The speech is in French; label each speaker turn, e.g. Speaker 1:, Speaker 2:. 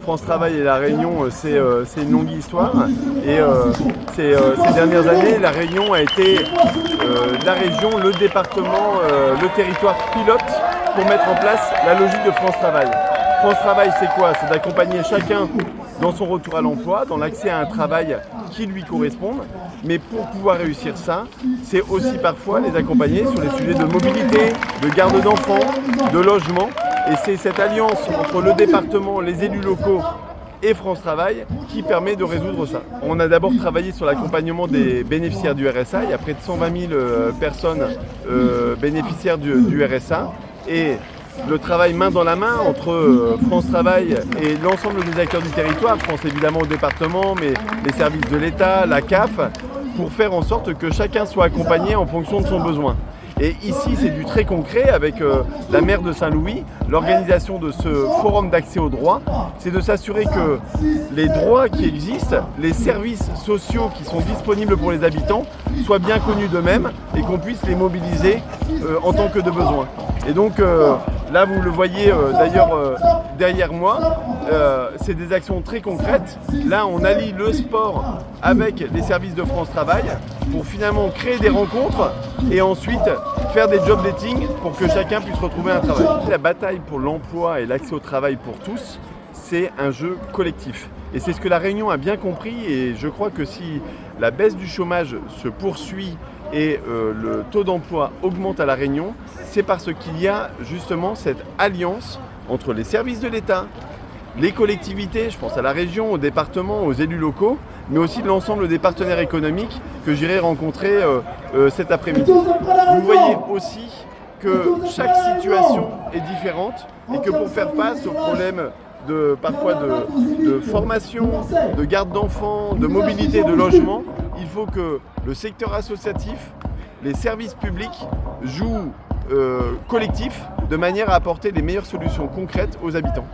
Speaker 1: France Travail et La Réunion, c'est une longue histoire. Et ces dernières années, La Réunion a été la région, le département, le territoire pilote pour mettre en place la logique de France Travail. France Travail, c'est quoi? C'est d'accompagner chacun dans son retour à l'emploi, dans l'accès à un travail qui lui corresponde. Mais pour pouvoir réussir ça, c'est aussi parfois les accompagner sur les sujets de mobilité, de garde d'enfants, de logement. Et c'est cette alliance entre le département, les élus locaux et France Travail qui permet de résoudre ça. On a d'abord travaillé sur l'accompagnement des bénéficiaires du RSA. Il y a près de 120 000 personnes bénéficiaires du RSA. Et le travail main dans la main entre France Travail et l'ensemble des acteurs du territoire, je pense évidemment au département, mais les services de l'État, la CAF, pour faire en sorte que chacun soit accompagné en fonction de son besoin. Et ici, c'est du très concret avec la maire de Saint-Louis. L'organisation de ce forum d'accès aux droits, c'est de s'assurer que les droits qui existent, les services sociaux qui sont disponibles pour les habitants, soient bien connus d'eux-mêmes et qu'on puisse les mobiliser en tant que de besoin. Et donc là, vous le voyez d'ailleurs derrière moi, c'est des actions très concrètes. Là, on allie le sport avec les services de France Travail pour finalement créer des rencontres et ensuite faire des job dating pour que chacun puisse retrouver un travail. La bataille pour l'emploi et l'accès au travail pour tous, c'est un jeu collectif. Et c'est ce que La Réunion a bien compris, et je crois que si la baisse du chômage se poursuit et le taux d'emploi augmente à La Réunion, c'est parce qu'il y a justement cette alliance entre les services de l'État, les collectivités, je pense à la région, au département, aux élus locaux, mais aussi de l'ensemble des partenaires économiques que j'irai rencontrer cet après-midi. Vous voyez aussi que chaque situation est différente et que pour faire face aux problèmes parfois de formation, de garde d'enfants, de mobilité, de logement, il faut que le secteur associatif, les services publics jouent collectif de manière à apporter les meilleures solutions concrètes aux habitants.